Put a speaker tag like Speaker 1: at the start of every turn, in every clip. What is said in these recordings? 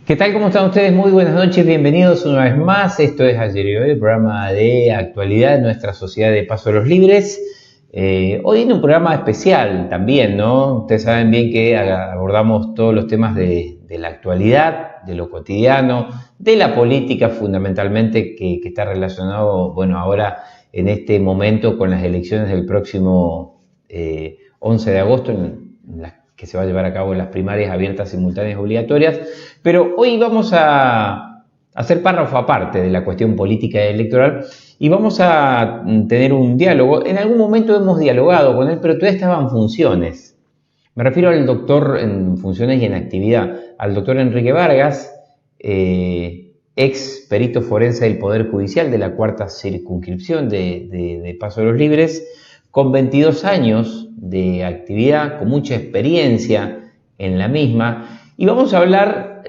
Speaker 1: ¿Qué tal? ¿Cómo están ustedes? Muy buenas noches, bienvenidos una vez más. Esto es Ayer y Hoy, el programa de actualidad de nuestra sociedad de Paso de los Libres. Hoy en un programa especial también, ¿no? Ustedes saben bien que abordamos todos los temas de la actualidad, de lo cotidiano, de la política fundamentalmente, que está relacionado, bueno, ahora en este momento con las elecciones del próximo 11 de agosto, en las que se va a llevar a cabo las primarias abiertas, simultáneas, obligatorias. Pero hoy vamos a hacer párrafo aparte de la cuestión política y electoral y vamos a tener un diálogo. En algún momento hemos dialogado con él, pero todavía estaba en funciones. Me refiero al doctor en funciones y en actividad, al doctor Enrique Vargas, ex perito forense del Poder Judicial de la cuarta circunscripción de Paso de los Libres, con 22 años de actividad, con mucha experiencia en la misma. Y vamos a hablar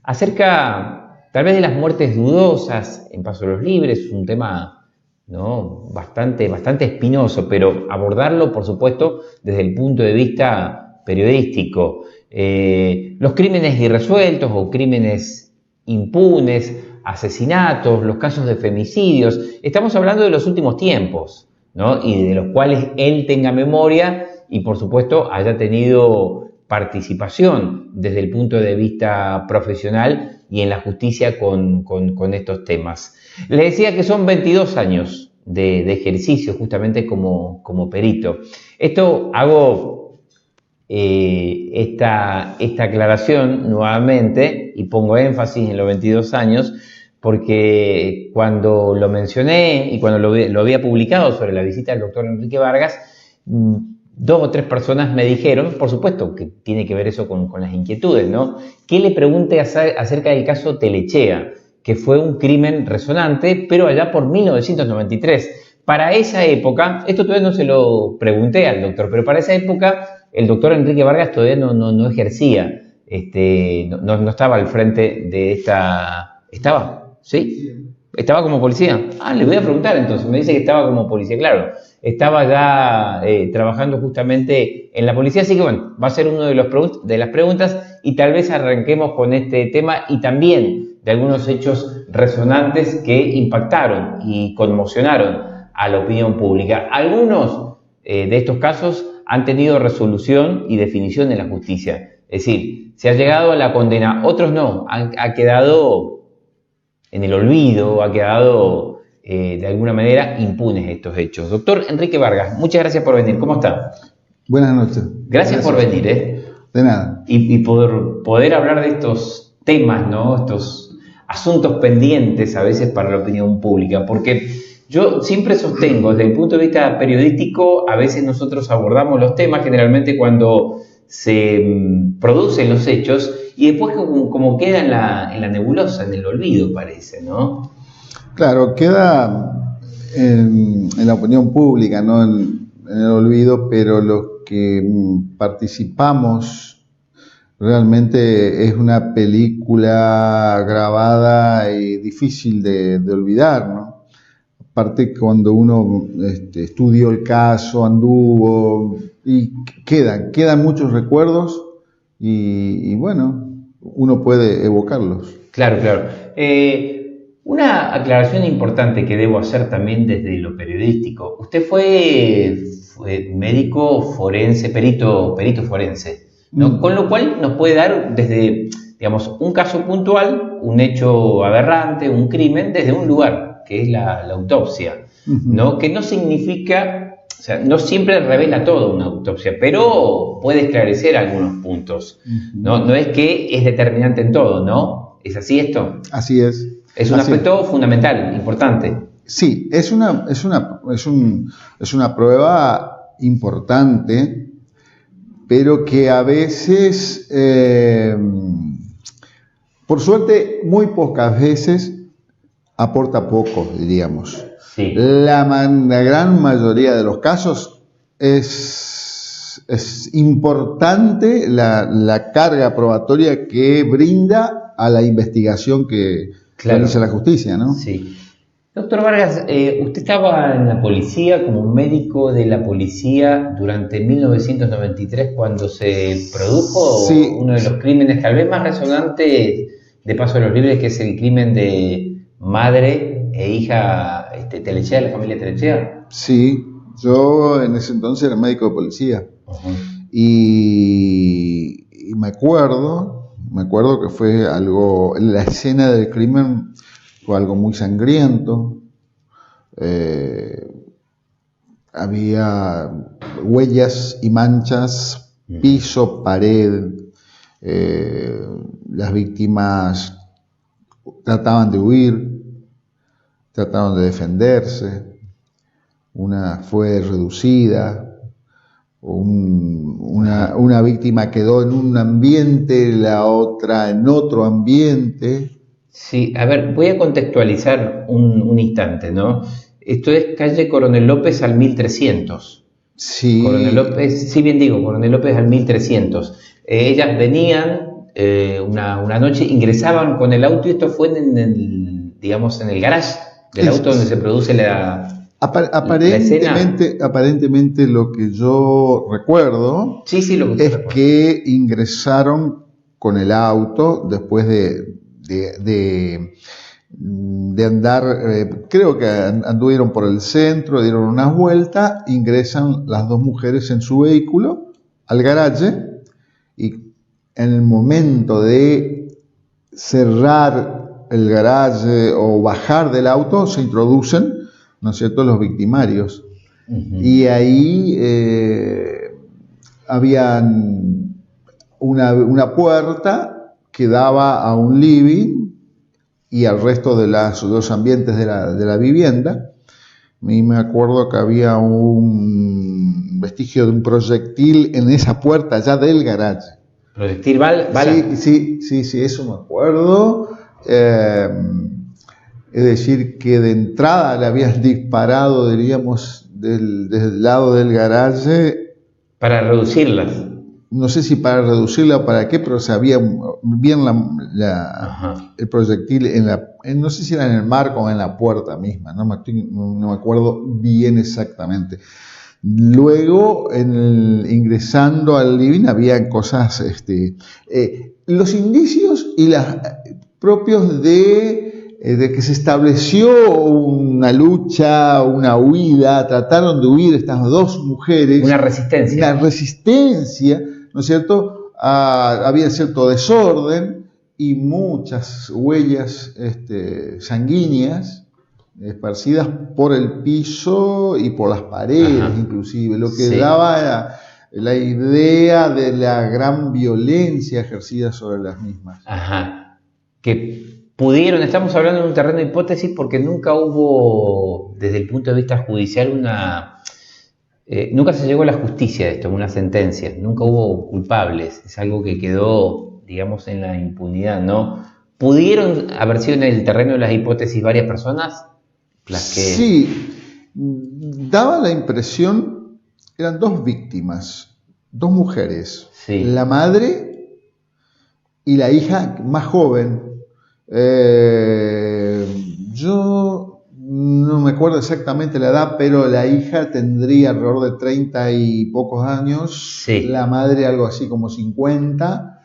Speaker 1: acerca, tal vez, de las muertes dudosas en Paso de los Libres, un tema, ¿no?, bastante espinoso, pero abordarlo, por supuesto, desde el punto de vista periodístico. Los crímenes irresueltos o crímenes impunes, asesinatos, los casos de femicidios, estamos hablando de los últimos tiempos, ¿no?, y de los cuales él tenga memoria y, por supuesto, haya tenido participación desde el punto de vista profesional y en la justicia con estos temas. Le decía que son 22 años de ejercicio justamente como perito. Esto hago esta aclaración nuevamente y pongo énfasis en los 22 años porque cuando lo mencioné y cuando lo había publicado sobre la visita del doctor Enrique Vargas, 2 o 3 personas me dijeron, por supuesto que tiene que ver eso con las inquietudes, ¿no?, que le pregunte acerca del caso Telechea, que fue un crimen resonante, pero allá por 1993. Para esa época, esto todavía no se lo pregunté al doctor, pero para esa época el doctor Enrique Vargas todavía no ejercía, no estaba al frente de esta... ¿Estaba? ¿Sí? ¿Estaba como policía? Le voy a preguntar entonces. Me dice que estaba como policía, claro. Estaba ya trabajando justamente en la policía, así que bueno, va a ser uno de las preguntas y tal vez arranquemos con este tema y también de algunos hechos resonantes que impactaron y conmocionaron a la opinión pública. Algunos de estos casos han tenido resolución y definición en la justicia, es decir, se ha llegado a la condena, otros no, ha quedado en el olvido, ha quedado de alguna manera impunes estos hechos. Doctor Enrique Vargas, muchas gracias por venir. ¿Cómo está?
Speaker 2: Buenas noches.
Speaker 1: Gracias por venir.
Speaker 2: De nada.
Speaker 1: Y poder hablar de estos temas, ¿no?, estos asuntos pendientes a veces para la opinión pública, porque yo siempre sostengo, desde el punto de vista periodístico, a veces nosotros abordamos los temas generalmente cuando se producen los hechos y después como queda en la nebulosa, en el olvido, parece, ¿no?
Speaker 2: Claro, queda en la opinión pública, ¿no?, en el olvido, pero los que participamos realmente es una película grabada y difícil de olvidar, ¿no? Aparte, cuando uno estudió el caso, anduvo, y quedan muchos recuerdos y bueno, uno puede evocarlos.
Speaker 1: Claro. Una aclaración importante que debo hacer también desde lo periodístico. Usted fue médico forense, perito forense, ¿no? Con lo cual nos puede dar desde, digamos, un caso puntual, un hecho aberrante, un crimen, desde un lugar, que es la autopsia, ¿no? Que no significa, o sea, no siempre revela todo una autopsia, pero puede esclarecer algunos puntos, ¿no? No es que es determinante en todo, ¿no? ¿Es así esto?
Speaker 2: Así es.
Speaker 1: Es un aspecto fundamental, importante.
Speaker 2: Sí, es una prueba importante, pero que a veces, por suerte, muy pocas veces aporta poco, diríamos.
Speaker 1: Sí.
Speaker 2: La gran mayoría de los casos es importante la carga probatoria que brinda a la investigación que realiza la justicia, ¿no?
Speaker 1: Sí. Doctor Vargas, usted estaba en la policía como médico de la policía durante 1993 cuando se produjo uno de los crímenes tal vez más resonantes de Paso de los Libres, que es el crimen de madre e hija Telechea, la familia Telechea.
Speaker 2: Sí, yo en ese entonces era médico de policía. Y me acuerdo que fue algo, la escena del crimen fue algo muy sangriento. Había huellas y manchas, piso, pared. Las víctimas trataban de huir, trataron de defenderse. Una fue reducida. Una víctima quedó en un ambiente, la otra en otro ambiente.
Speaker 1: Sí, a ver, voy a contextualizar un instante, ¿no? Esto es calle Coronel López al 1300.
Speaker 2: Sí.
Speaker 1: Coronel López, sí bien digo, Coronel López al 1300. Ellas venían una noche, ingresaban con el auto y esto fue en el garage del auto donde se produce la
Speaker 2: Aparentemente lo que yo recuerdo
Speaker 1: lo que
Speaker 2: es que ingresaron con el auto después de andar, creo que anduvieron por el centro, dieron unas vueltas, ingresan las dos mujeres en su vehículo al garaje y en el momento de cerrar el garaje o bajar del auto se introducen, ¿no es cierto?, los victimarios. Y ahí habían una puerta que daba a un living y al resto de los ambientes de la vivienda. Y me acuerdo que había un vestigio de un proyectil en esa puerta ya del garaje.
Speaker 1: ¿Proyectil bala?
Speaker 2: Sí, eso me acuerdo. Es decir, que de entrada le habían disparado, diríamos, desde el lado del garaje.
Speaker 1: Para reducirlas.
Speaker 2: No sé si para reducirla o para qué, pero se había bien el proyectil no sé si era en el marco o en la puerta misma, no me acuerdo bien exactamente. Luego, ingresando al living, había cosas, los indicios y propios de que se estableció una lucha, una huida, trataron de huir estas dos mujeres.
Speaker 1: Una resistencia,
Speaker 2: ¿no es cierto? Había cierto desorden y muchas huellas sanguíneas esparcidas por el piso y por las paredes. Ajá. Inclusive, lo que daba la idea de la gran violencia ejercida sobre las mismas.
Speaker 1: Ajá. Que estamos hablando de un terreno de hipótesis porque nunca hubo, desde el punto de vista judicial, nunca se llegó a la justicia de esto, una sentencia, nunca hubo culpables, es algo que quedó, digamos, en la impunidad, ¿no? ¿Pudieron haber sido en el terreno de las hipótesis varias personas?
Speaker 2: Sí, daba la impresión, eran dos víctimas, dos mujeres, sí. La madre y la hija más joven. Yo no me acuerdo exactamente la edad, pero la hija tendría alrededor de 30 y pocos años, sí. La madre algo así como 50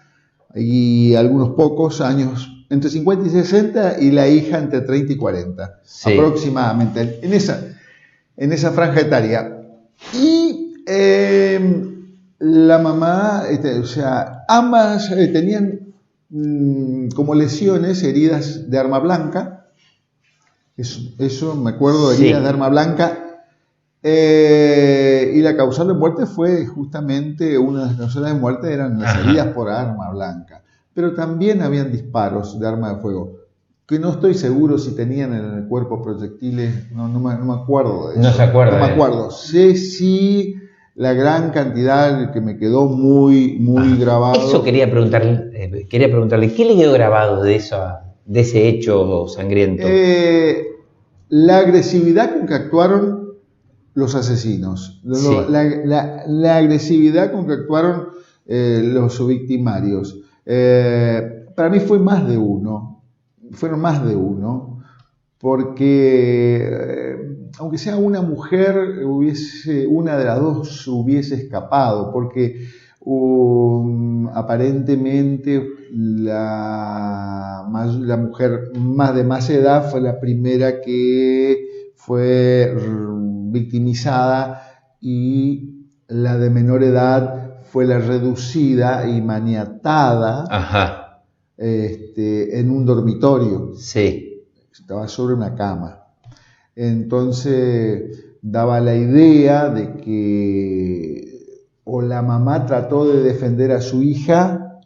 Speaker 2: y algunos pocos años, entre 50 y 60, y la hija entre 30 y 40, sí. Aproximadamente, en esa franja etaria. Y la mamá, ambas tenían como lesiones, heridas de arma blanca. Eso me acuerdo, heridas sí. De arma blanca. Y la causal de muerte fue justamente, una de las causales de muerte eran las heridas por arma blanca. Pero también habían disparos de arma de fuego, que no estoy seguro si tenían en el cuerpo proyectiles, no me acuerdo de eso.
Speaker 1: No se acuerda.
Speaker 2: No me acuerdo. Sé si la gran cantidad que me quedó muy grabado.
Speaker 1: Eso quería preguntarle, ¿qué le quedó grabado de ese hecho sangriento?
Speaker 2: La agresividad con que actuaron los asesinos, sí. la agresividad con que actuaron los victimarios. Para mí fueron más de uno. porque aunque sea una mujer, una de las dos hubiese escapado, porque aparentemente la mujer de más edad fue la primera que fue victimizada y la de menor edad fue la reducida y maniatada.
Speaker 1: Ajá.
Speaker 2: En un dormitorio.
Speaker 1: Sí.
Speaker 2: Estaba sobre una cama. Entonces daba la idea de que o la mamá trató de defender a su hija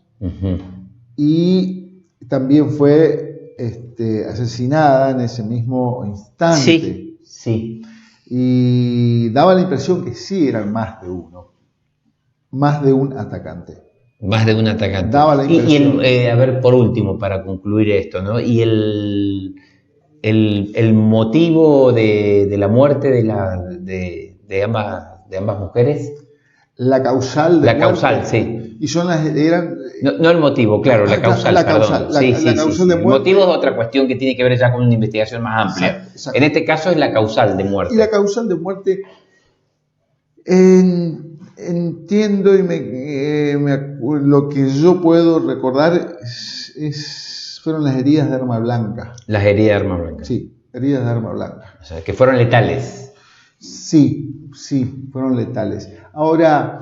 Speaker 2: y también fue asesinada en ese mismo instante.
Speaker 1: Sí, sí.
Speaker 2: Y daba la impresión que sí eran más de uno, más de un atacante.
Speaker 1: Más de un atacante.
Speaker 2: Daba la impresión.
Speaker 1: A ver, por último, para concluir esto, ¿no? Y el motivo de la muerte de ambas mujeres.
Speaker 2: La causal de
Speaker 1: la
Speaker 2: muerte.
Speaker 1: Causal, sí.
Speaker 2: Y eran.
Speaker 1: No el motivo, claro, la causal.
Speaker 2: La causal de muerte.
Speaker 1: El motivo es otra cuestión que tiene que ver ya con una investigación más amplia. Exacto. En este caso es la causal de muerte.
Speaker 2: Y la causal de muerte. Entiendo y lo que yo puedo recordar fueron las heridas de arma blanca.
Speaker 1: Las heridas de arma blanca.
Speaker 2: Sí, heridas de arma blanca.
Speaker 1: O sea, que fueron letales.
Speaker 2: Sí, fueron letales. Ahora,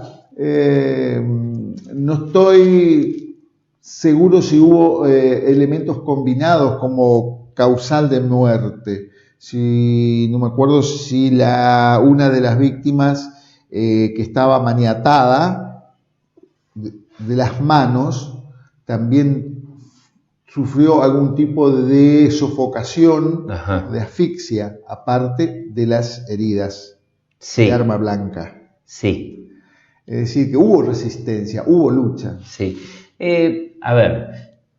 Speaker 2: no estoy seguro si hubo elementos combinados como causal de muerte. No me acuerdo si una de las víctimas que estaba maniatada de las manos también sufrió algún tipo de sofocación, de asfixia, aparte de las heridas de arma blanca.
Speaker 1: Sí.
Speaker 2: Es decir, que hubo resistencia, hubo lucha.
Speaker 1: Sí. A ver,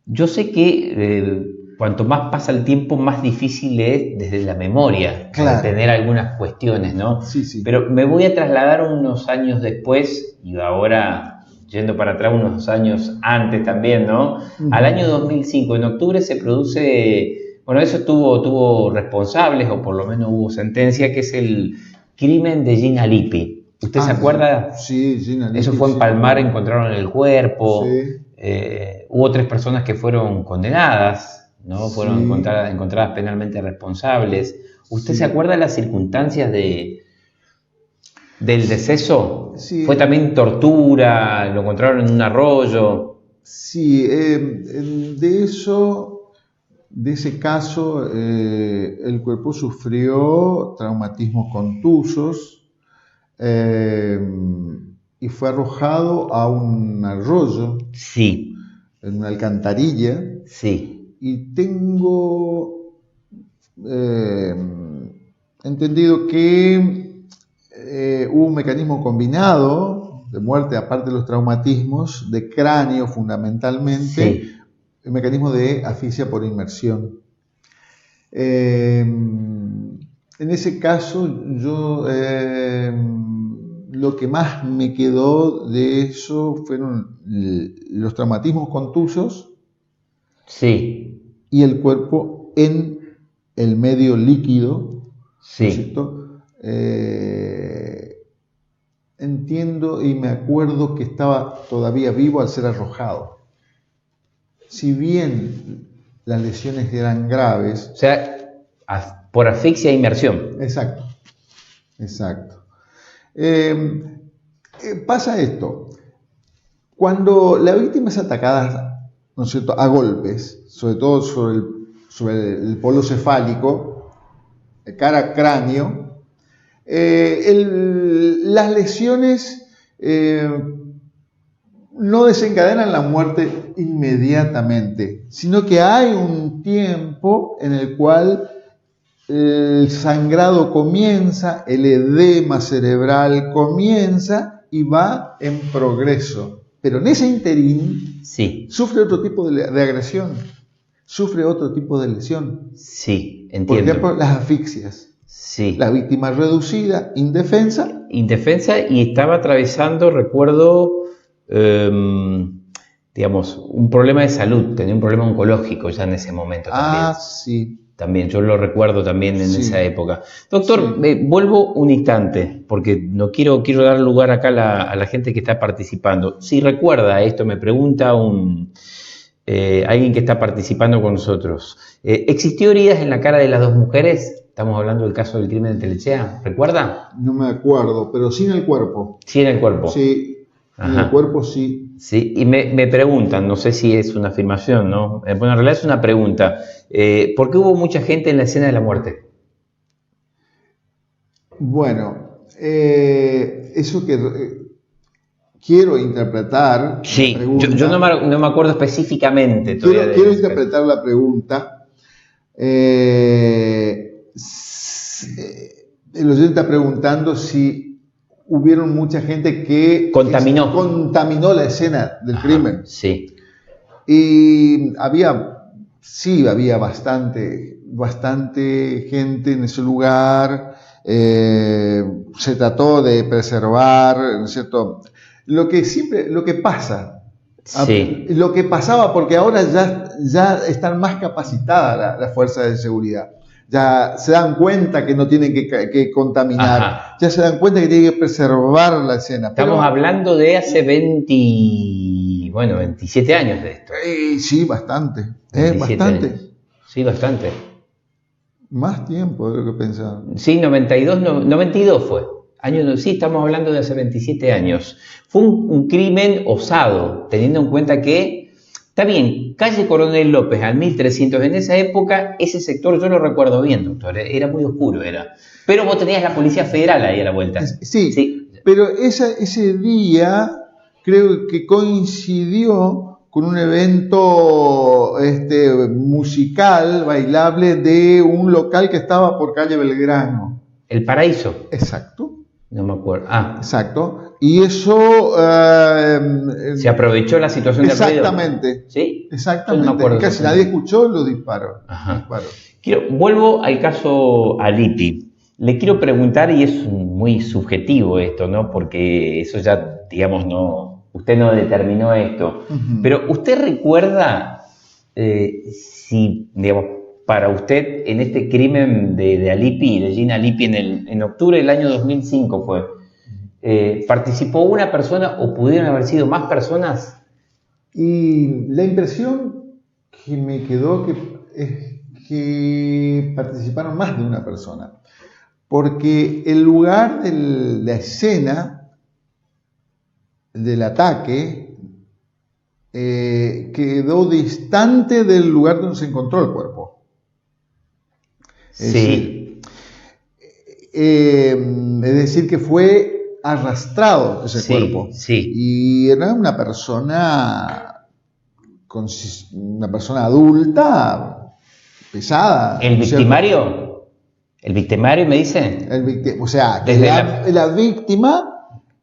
Speaker 1: yo sé que cuanto más pasa el tiempo, más difícil es desde la memoria tener algunas cuestiones, ¿no?
Speaker 2: Sí.
Speaker 1: Pero me voy a trasladar unos años después, y ahora yendo para atrás unos años antes también, ¿no? Al año 2005, en octubre se produce, bueno, eso tuvo responsables, o por lo menos hubo sentencia, que es el crimen de Gina Lippi. ¿Usted se acuerda?
Speaker 2: Sí, Gina Lippi.
Speaker 1: Eso fue en Palmar, encontraron el cuerpo.
Speaker 2: Sí.
Speaker 1: Hubo 3 personas que fueron condenadas, ¿no? Fueron encontradas penalmente responsables. ¿Usted se acuerda de las circunstancias del deceso?
Speaker 2: Sí.
Speaker 1: ¿Fue también tortura? ¿Lo encontraron en un arroyo?
Speaker 2: Sí, de ese caso, el cuerpo sufrió traumatismos contusos y fue arrojado a un arroyo.
Speaker 1: Sí.
Speaker 2: En una alcantarilla.
Speaker 1: Sí.
Speaker 2: Y tengo entendido que hubo un mecanismo combinado de muerte, aparte de los traumatismos, de cráneo fundamentalmente, el mecanismo de asfixia por inmersión. En ese caso, yo lo que más me quedó de eso fueron los traumatismos contusos.
Speaker 1: Sí.
Speaker 2: Y el cuerpo en el medio líquido.
Speaker 1: Sí.
Speaker 2: ¿No? Entiendo y me acuerdo que estaba todavía vivo al ser arrojado. Si bien las lesiones eran graves.
Speaker 1: O sea, por asfixia e inmersión.
Speaker 2: Exacto. Pasa esto. Cuando la víctima es atacada, ¿no es cierto?, a golpes, sobre todo sobre el polo cefálico, cara-cráneo, las lesiones no desencadenan la muerte inmediatamente, sino que hay un tiempo en el cual el sangrado comienza, el edema cerebral comienza y va en progreso. Pero en ese interín sufre otro tipo de agresión, sufre otro tipo de lesión.
Speaker 1: Sí, entiendo.
Speaker 2: Por ejemplo, las asfixias.
Speaker 1: Sí.
Speaker 2: La víctima reducida, indefensa.
Speaker 1: Indefensa, y estaba atravesando, recuerdo, digamos, un problema de salud, tenía un problema oncológico ya en ese momento también.
Speaker 2: Sí.
Speaker 1: también, yo lo recuerdo también en esa época. Doctor, vuelvo un instante, porque no quiero dar lugar acá a la gente que está participando. Si recuerda esto, me pregunta alguien que está participando con nosotros. ¿Existió heridas en la cara de las dos mujeres? Estamos hablando del caso del crimen de Telechea, ¿recuerda?
Speaker 2: No me acuerdo, pero sí en el cuerpo.
Speaker 1: Sí en el cuerpo.
Speaker 2: Sí, en el cuerpo sí.
Speaker 1: Sí, y me preguntan, no sé si es una afirmación, ¿no? Bueno, en realidad es una pregunta. ¿Por qué hubo mucha gente en la escena de la muerte?
Speaker 2: Bueno, eso que quiero interpretar.
Speaker 1: Sí, yo no me acuerdo específicamente todavía.
Speaker 2: Quiero interpretar la pregunta. El oyente está preguntando si hubieron mucha gente que contaminó la escena del crimen.
Speaker 1: Sí.
Speaker 2: Y había bastante gente en ese lugar. Se trató de preservar, ¿no es cierto? Lo que pasaba, porque ahora ya están más capacitadas las fuerzas de seguridad. Ya se dan cuenta que no tienen que contaminar. Ajá. Ya se dan cuenta que tienen que preservar la escena.
Speaker 1: Estamos hablando de hace 27 años de esto.
Speaker 2: Sí, bastante.
Speaker 1: Bastante. Años. Sí, bastante.
Speaker 2: Más tiempo de lo que pensaba.
Speaker 1: Sí, 92 fue. Sí, estamos hablando de hace 27 años. Fue un crimen osado, teniendo en cuenta que, está bien, calle Coronel López al 1300, en esa época, ese sector yo lo recuerdo bien, doctor, era muy oscuro, pero vos tenías la Policía Federal ahí a la vuelta.
Speaker 2: Sí. Pero ese día creo que coincidió con un evento musical, bailable, de un local que estaba por calle Belgrano.
Speaker 1: El Paraíso.
Speaker 2: Exacto.
Speaker 1: No me acuerdo.
Speaker 2: Exacto. Y eso...
Speaker 1: se aprovechó la situación de ruido.
Speaker 2: Exactamente.
Speaker 1: ¿Sí?
Speaker 2: Exactamente. No me acuerdo. Casi nadie escuchó los disparos.
Speaker 1: Vuelvo al caso Alipi. Le quiero preguntar, y es muy subjetivo esto, ¿no? Porque eso ya, digamos, usted no determinó esto. Uh-huh. Pero ¿usted recuerda si, digamos, para usted en este crimen de Alipi, de Gina Alipi, en octubre del año 2005 fue, ¿participó una persona o pudieron haber sido más personas?
Speaker 2: Y la impresión que me quedó es que participaron más de una persona, porque el lugar de la escena del ataque quedó distante del lugar donde se encontró el cuerpo. Es decir, que fue arrastrado ese cuerpo.
Speaker 1: Sí.
Speaker 2: Y era una persona adulta, pesada.
Speaker 1: ¿El victimario? ¿El victimario me dice?
Speaker 2: O sea, que la víctima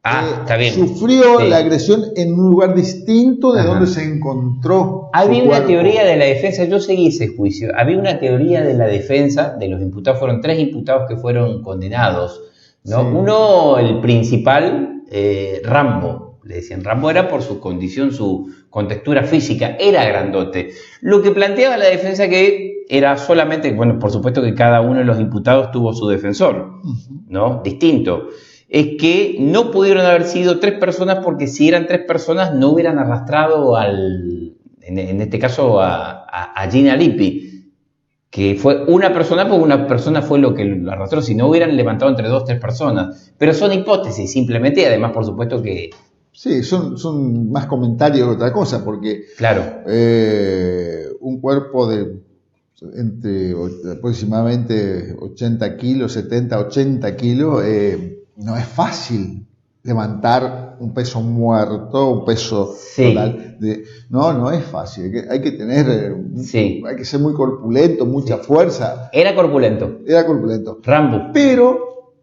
Speaker 1: está bien.
Speaker 2: Sufrió la agresión en un lugar distinto de donde se encontró.
Speaker 1: Había una teoría de la defensa, yo seguí ese juicio, había una teoría de la defensa de los imputados, fueron 3 imputados que fueron condenados, ¿no? Sí. Uno, el principal, Rambo, le decían, Rambo era por su condición, su contextura física, era grandote. Lo que planteaba la defensa que era solamente, bueno, por supuesto que cada uno de los imputados tuvo su defensor, ¿no? Distinto. Es que no pudieron haber sido 3 personas porque si eran 3 personas no hubieran arrastrado en este caso a Gina Alipi, que fue una persona porque una persona fue lo que lo arrastró, si no hubieran levantado entre 2 o 3 personas. Pero son hipótesis simplemente y además por supuesto que...
Speaker 2: Sí, son más comentarios que otra cosa porque
Speaker 1: claro.
Speaker 2: Un cuerpo de entre aproximadamente 80 kilos, 70, 80 kilos... no es fácil levantar un peso muerto, un peso total. No es fácil. Hay que tener, hay que ser muy corpulento, mucha fuerza.
Speaker 1: Era corpulento.
Speaker 2: Rambo. Pero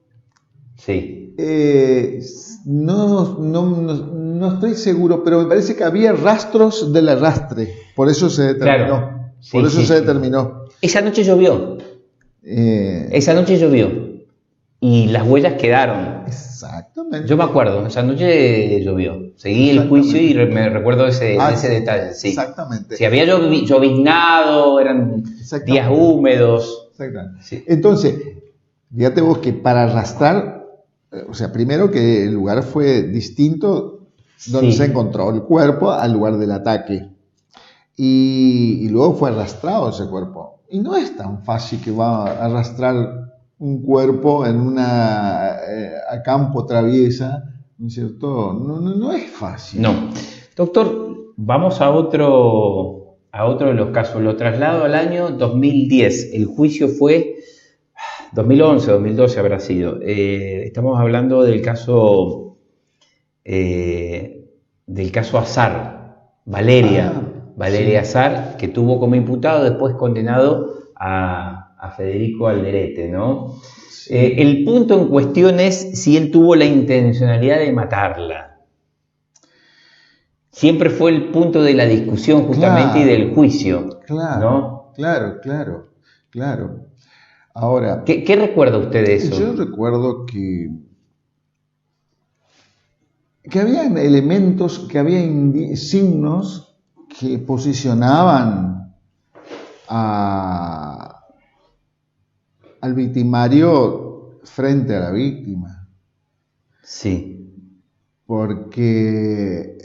Speaker 2: no estoy seguro, pero me parece que había rastros del arrastre. Por eso se determinó.
Speaker 1: Claro. Esa noche llovió. Y las huellas quedaron.
Speaker 2: Exactamente.
Speaker 1: Yo me acuerdo, esa noche llovió. Seguí el juicio y me recuerdo ese detalle. Sí.
Speaker 2: Exactamente.
Speaker 1: Si había lloviznado, eran días húmedos.
Speaker 2: Exactamente. Sí. Entonces, fíjate vos que para arrastrar, o sea, primero que el lugar fue distinto donde se encontró el cuerpo al lugar del ataque. Y luego fue arrastrado ese cuerpo. Y no es tan fácil que va a arrastrar un cuerpo en a campo traviesa, ¿no es cierto? No es fácil.
Speaker 1: No. Doctor, vamos a otro de los casos. Lo traslado al año 2010. El juicio fue 2011, 2012 habrá sido. Estamos hablando del caso Azar, Valeria Azar, que tuvo como imputado, después condenado a Federico Alderete, ¿no? Sí. El punto en cuestión es si él tuvo la intencionalidad de matarla. Siempre fue el punto de la discusión justamente y del juicio.
Speaker 2: Claro, ¿no? Claro. Ahora,
Speaker 1: ¿Qué recuerda usted de eso?
Speaker 2: Yo recuerdo que había elementos, que había signos que posicionaban al victimario frente a la víctima.
Speaker 1: Sí.
Speaker 2: Porque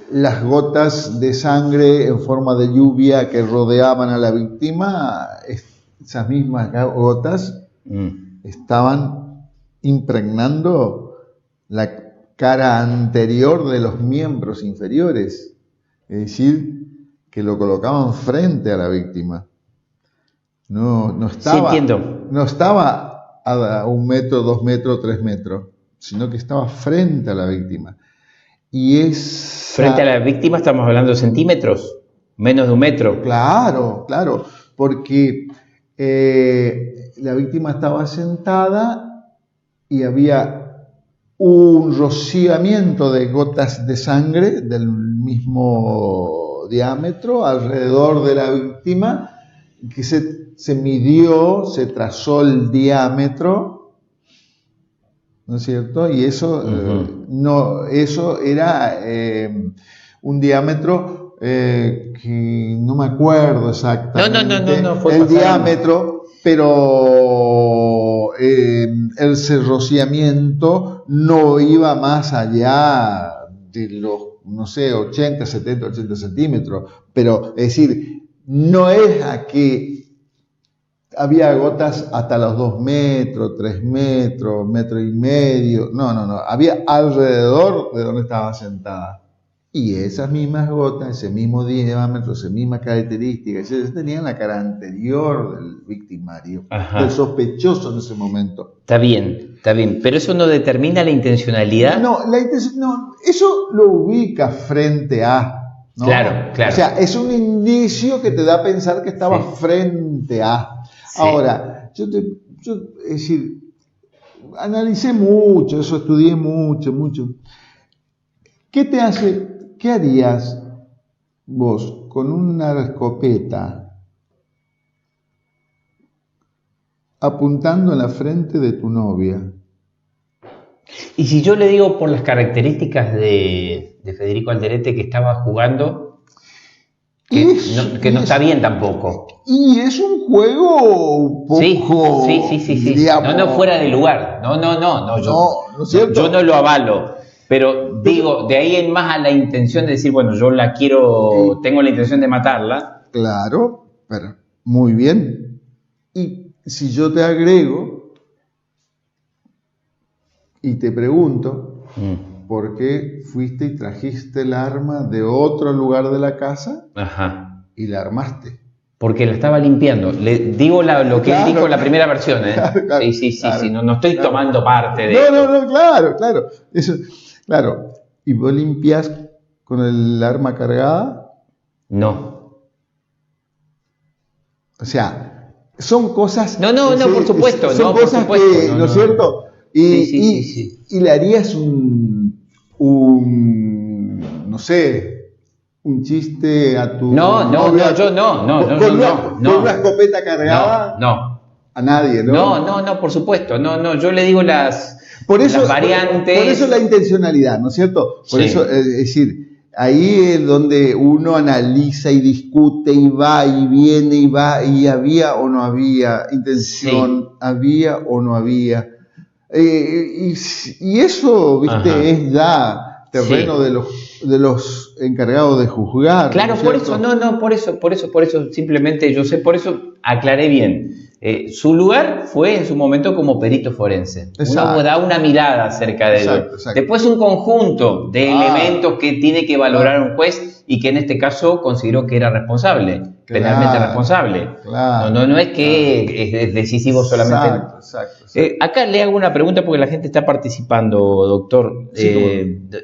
Speaker 2: las gotas de sangre en forma de lluvia que rodeaban a la víctima, esas mismas gotas estaban impregnando la cara anterior de los miembros inferiores. Es decir, que lo colocaban frente a la víctima. No estaba,
Speaker 1: sí, entiendo.
Speaker 2: No estaba a 1 metro, 2 metros, 3 metros, sino que estaba frente a la víctima.
Speaker 1: Frente a la víctima estamos hablando de centímetros, menos de 1 metro.
Speaker 2: Claro, porque la víctima estaba sentada y había un rociamiento de gotas de sangre del mismo diámetro alrededor de la víctima, que se midió, se trazó el diámetro, ¿no es cierto? Y eso, eso era un diámetro que no me acuerdo exactamente
Speaker 1: no fue
Speaker 2: el diámetro, pero el rociamiento no iba más allá de los, no sé, 80, 70, 80 centímetros, pero es decir, no es a que había gotas hasta los 2 metros, 3 metros, 1,5 metros, no, había alrededor de donde estaba sentada. Y esas mismas gotas, ese mismo diámetro, esa misma característica, tenían la cara anterior del victimario, del sospechoso en ese momento.
Speaker 1: Está bien, pero eso no determina la intencionalidad.
Speaker 2: No, eso lo ubica frente a, ¿no?
Speaker 1: Claro.
Speaker 2: O sea, es un indicio que te da a pensar que estaba frente a. Sí. Ahora, yo es decir, analicé mucho, eso estudié mucho. ¿Qué harías vos con una escopeta apuntando en la frente de tu novia?
Speaker 1: Y si yo le digo por las características de Federico Alderete que estaba jugando, que no está bien tampoco.
Speaker 2: Y es un juego un poco...
Speaker 1: Sí. Digamos, no fuera de lugar. No, yo no lo avalo. Pero digo, de ahí en más a la intención de decir, bueno, yo la quiero, tengo la intención de matarla.
Speaker 2: Claro, pero muy bien. Y si yo te agrego y te pregunto, ¿por qué fuiste y trajiste el arma de otro lugar de la casa? Y la armaste?
Speaker 1: Porque la estaba limpiando. Le digo lo que él dijo en la primera versión, ¿eh? Claro, sí. No estoy tomando parte de eso.
Speaker 2: No, claro. Eso, claro. ¿Y vos limpias con el arma cargada?
Speaker 1: No.
Speaker 2: O sea, son cosas...
Speaker 1: No, por supuesto.
Speaker 2: Son cosas que, ¿no es cierto? Y le harías no sé... un chiste a tu
Speaker 1: novia, yo no.
Speaker 2: ¿Con una escopeta cargada? a nadie, ¿no?
Speaker 1: No, por supuesto. No, yo le digo las variantes.
Speaker 2: Por eso la intencionalidad, ¿no es cierto? Por eso, es decir, ahí es donde uno analiza y discute y va y viene y va y había o no había intención, había o no había. Y eso, viste, es ya terreno de los encargados de juzgar.
Speaker 1: Claro, ¿no? por eso, simplemente yo sé, por eso aclaré bien. Su lugar fue en su momento como perito forense. Uno da una mirada acerca de ello. Después un conjunto de elementos que tiene que valorar un juez y que en este caso consideró que era responsable, penalmente responsable. No es que es decisivo solamente. Exacto. Acá le hago una pregunta porque la gente está participando, doctor.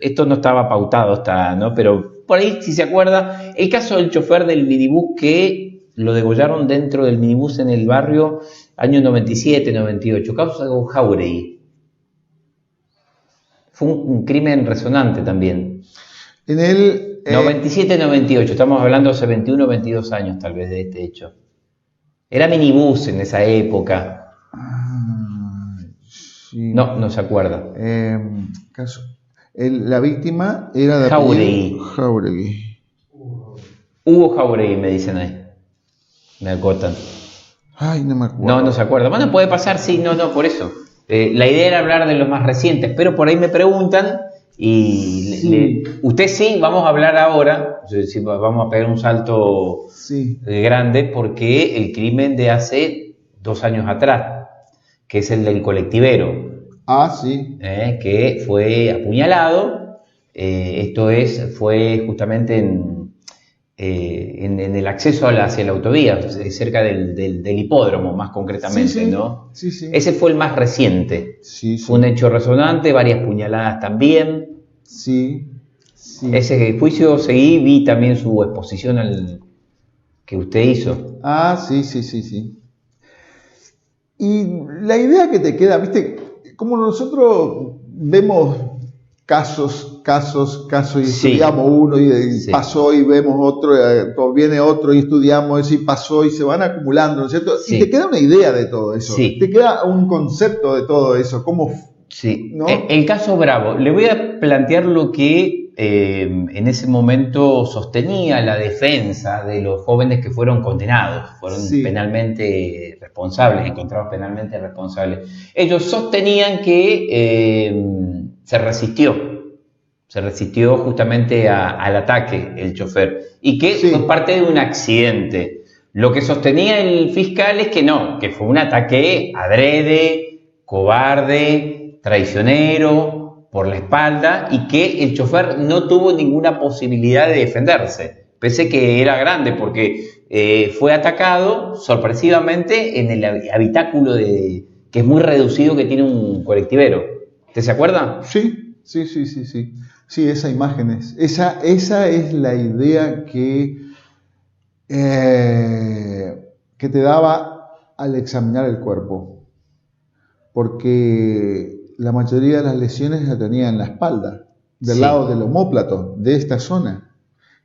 Speaker 1: Esto no estaba pautado, ¿no? Pero por ahí, si se acuerda, el caso del chofer del minibús que lo degollaron dentro del minibús en el barrio año 97, 98, causa de Jauregui. Fue un crimen resonante también.
Speaker 2: En el
Speaker 1: 97-98, estamos hablando hace 21 o 22 años tal vez de este hecho. Era minibús en esa época.
Speaker 2: Sí.
Speaker 1: No se acuerda.
Speaker 2: La víctima era de
Speaker 1: Jauregui. Hugo Jauregui, me dicen ahí. Me acotan.
Speaker 2: Ay, no me acuerdo.
Speaker 1: No se acuerda. Bueno, puede pasar, sí, por eso. La idea era hablar de los más recientes, pero por ahí me preguntan y usted sí, vamos a hablar ahora, vamos a pegar un salto grande, porque el crimen de hace 2 años atrás, que es el del colectivero. Que fue apuñalado. Fue justamente en el acceso hacia la autovía, cerca del hipódromo, más concretamente, ¿no?
Speaker 2: Sí.
Speaker 1: Ese fue el más reciente. Fue un hecho resonante, varias puñaladas también.
Speaker 2: Sí.
Speaker 1: Ese juicio vi también su exposición que usted hizo.
Speaker 2: Sí. Y la idea que te queda, viste, como nosotros vemos casos y estudiamos uno y pasó y vemos otro, viene otro y estudiamos y pasó y se van acumulando, ¿no es cierto? Y te queda una idea de todo eso, te queda un concepto de todo eso, ¿cómo?
Speaker 1: ¿No? El caso Bravo, le voy a plantear lo que en ese momento sostenía la defensa de los jóvenes que fueron condenados, fueron penalmente responsables, encontrados penalmente responsables. Ellos sostenían que se resistió justamente al ataque el chofer y que fue parte de un accidente. Lo que sostenía el fiscal es que no, que fue un ataque adrede, cobarde, traicionero, por la espalda, y que el chofer no tuvo ninguna posibilidad de defenderse, pese que era grande, porque fue atacado sorpresivamente en el habitáculo que es muy reducido que tiene un colectivero. ¿Usted se acuerda?
Speaker 2: Sí, esa imagen esa es la idea que te daba al examinar el cuerpo, porque la mayoría de las lesiones la tenía en la espalda, del lado del omóplato, de esta zona,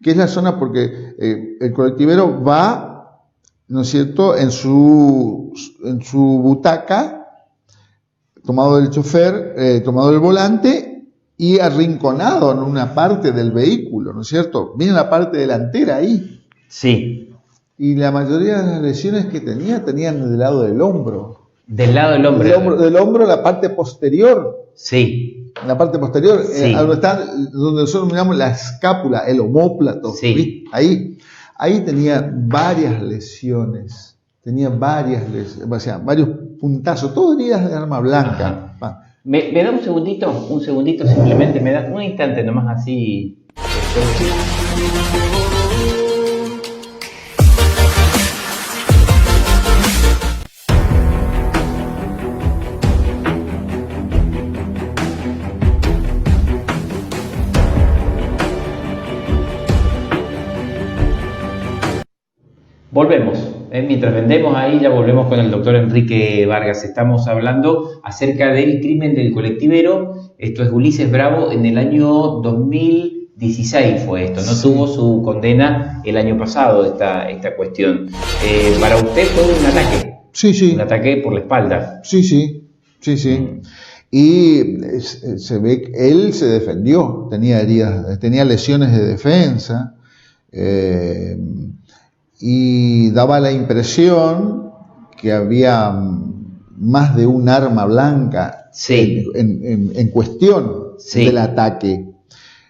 Speaker 2: que es la zona porque el colectivero va, ¿no es cierto?, en su butaca, tomado del chofer, tomado del volante y arrinconado en una parte del vehículo, ¿no es cierto? Viene la parte delantera ahí.
Speaker 1: Sí.
Speaker 2: Y la mayoría de las lesiones que tenían del lado del hombro.
Speaker 1: Del lado del hombro.
Speaker 2: Del hombro, la parte posterior.
Speaker 1: Sí.
Speaker 2: La parte posterior, donde nosotros miramos la escápula, el omóplato.
Speaker 1: Sí.
Speaker 2: Ahí tenía varias lesiones. O sea, varios puntazos, todas heridas de arma blanca.
Speaker 1: ¿Me da un segundito simplemente, me da un instante nomás así. Volvemos. Mientras vendemos ahí, ya volvemos con el doctor Enrique Vargas. Estamos hablando acerca del crimen del colectivero. Esto es Ulises Bravo. En el año 2016 fue esto. No tuvo su condena el año pasado esta cuestión. Para usted fue un ataque.
Speaker 2: Sí, sí.
Speaker 1: Un ataque por la espalda.
Speaker 2: Sí, sí, sí, sí. Y se ve que él se defendió, tenía heridas, tenía lesiones de defensa, y daba la impresión que había más de un arma blanca en cuestión del ataque.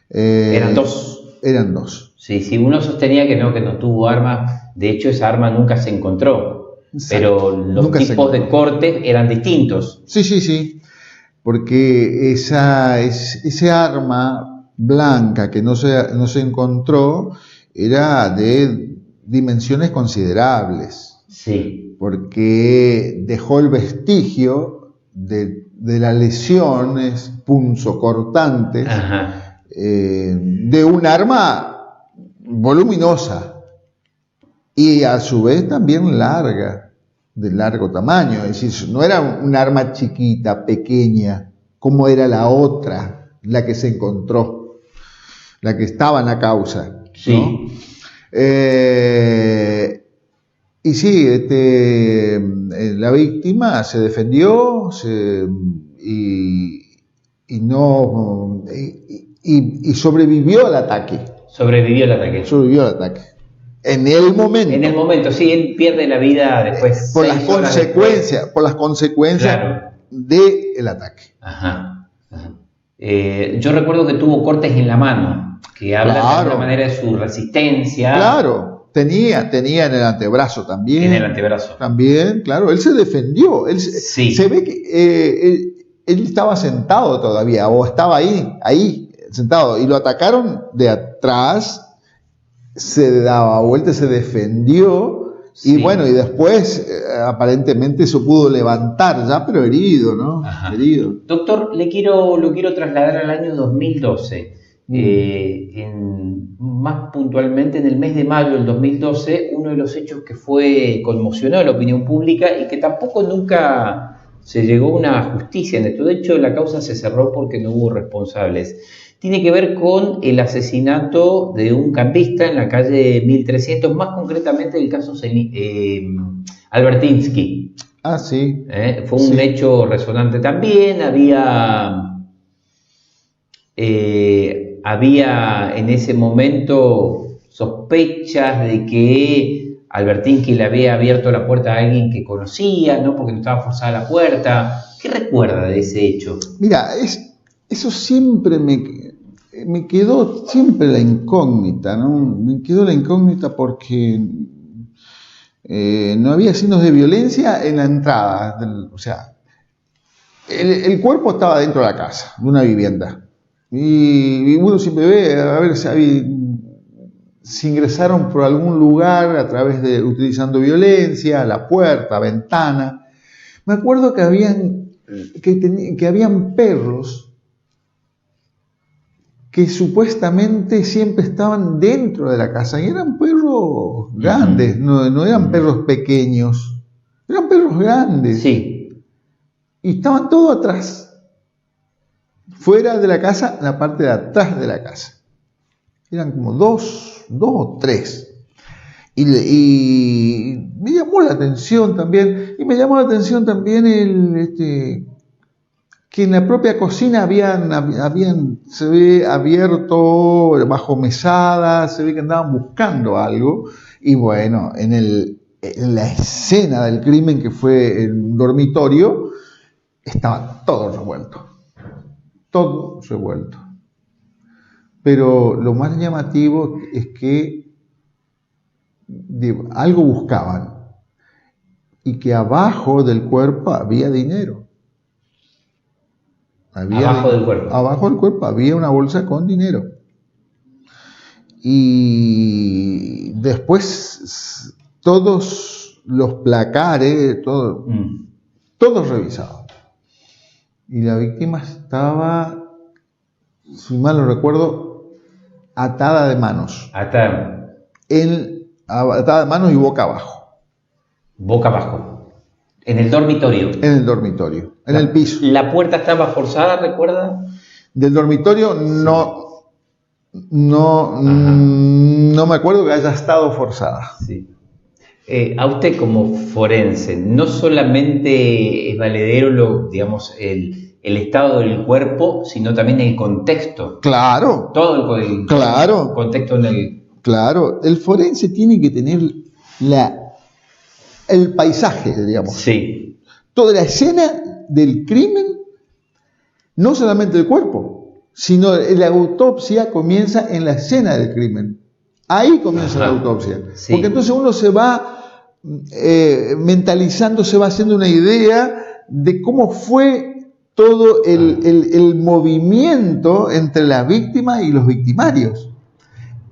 Speaker 1: Eran dos.
Speaker 2: Eran dos.
Speaker 1: Sí, sí, uno sostenía que no tuvo arma, de hecho esa arma nunca se encontró, pero los tipos de cortes eran distintos.
Speaker 2: Sí, sí, sí, porque ese arma blanca que no se encontró era de dimensiones considerables.
Speaker 1: Sí.
Speaker 2: Porque dejó el vestigio de las lesiones punzocortantes de un arma voluminosa y a su vez también larga, de largo tamaño. Es decir, no era un arma chiquita, pequeña, como era la otra, la que se encontró, la que estaba en la causa,
Speaker 1: sí,
Speaker 2: ¿no? Y sí, la víctima se defendió y sobrevivió al ataque.
Speaker 1: Sobrevivió al ataque.
Speaker 2: En el momento.
Speaker 1: Sí, él pierde la vida después.
Speaker 2: Por las consecuencias
Speaker 1: claro,
Speaker 2: del ataque.
Speaker 1: Ajá. Yo recuerdo que tuvo cortes en la mano, que hablan de alguna manera de su resistencia.
Speaker 2: Claro. Tenía en el antebrazo también.
Speaker 1: En el antebrazo.
Speaker 2: También, claro. Él se defendió.
Speaker 1: Sí.
Speaker 2: Se ve que él estaba sentado todavía, o estaba ahí, sentado, y lo atacaron de atrás, se daba vuelta, se defendió, sí. Y bueno, y después aparentemente se pudo levantar ya, pero herido, ¿no?
Speaker 1: Ajá.
Speaker 2: Herido.
Speaker 1: Doctor, lo quiero trasladar al año 2012. Más puntualmente en el mes de mayo del 2012, uno de los hechos que conmocionó a la opinión pública y que tampoco nunca se llegó a una justicia en esto. De hecho, la causa se cerró porque no hubo responsables. Tiene que ver con el asesinato de un campista en la calle 1300, más concretamente el caso Albertinsky.
Speaker 2: Ah, sí.
Speaker 1: Fue un hecho resonante también. Había en ese momento sospechas de que Albertinsky le había abierto la puerta a alguien que conocía, ¿no? Porque no estaba forzada la puerta. ¿Qué recuerda de ese hecho?
Speaker 2: Mira, eso siempre me quedó siempre la incógnita, ¿no? Me quedó la incógnita porque no había signos de violencia en la entrada. O sea, el cuerpo estaba dentro de la casa, de una vivienda. Y uno siempre ve, a ver si ingresaron por algún lugar utilizando violencia, la puerta, ventana. Me acuerdo que habían perros que supuestamente siempre estaban dentro de la casa y eran perros grandes, no eran perros pequeños, eran perros grandes.
Speaker 1: Sí. Y
Speaker 2: estaban todos atrás. Fuera de la casa, en la parte de atrás de la casa. Eran como dos o tres. Y me llamó la atención también. Y me llamó la atención también que en la propia cocina habían se ve abierto bajo mesada, se ve que andaban buscando algo. Y bueno, en la escena del crimen, que fue en un dormitorio, estaba todo revuelto. Todo revuelto. Pero lo más llamativo es que algo buscaban y que abajo del cuerpo había dinero.
Speaker 1: Abajo del cuerpo.
Speaker 2: Abajo del cuerpo había una bolsa con dinero. Y después todos los placares, todos revisados. Y la víctima estaba, si mal no recuerdo, atada de manos. Atada de manos y boca abajo.
Speaker 1: Boca abajo. En el dormitorio.
Speaker 2: En el dormitorio, en el piso.
Speaker 1: ¿La puerta estaba forzada, recuerda?
Speaker 2: Del dormitorio no me acuerdo que haya estado forzada.
Speaker 1: Sí. A usted como forense, no solamente es valedero el estado del cuerpo, sino también el contexto.
Speaker 2: Claro.
Speaker 1: Todo el contexto en el...
Speaker 2: Claro, el forense tiene que tener el paisaje, digamos.
Speaker 1: Sí.
Speaker 2: Toda la escena del crimen, no solamente el cuerpo, sino la autopsia comienza en la escena del crimen. Ahí comienza la autopsia. Sí. Porque entonces uno se va mentalizando, se va haciendo una idea de cómo fue todo el movimiento entre la víctima y los victimarios.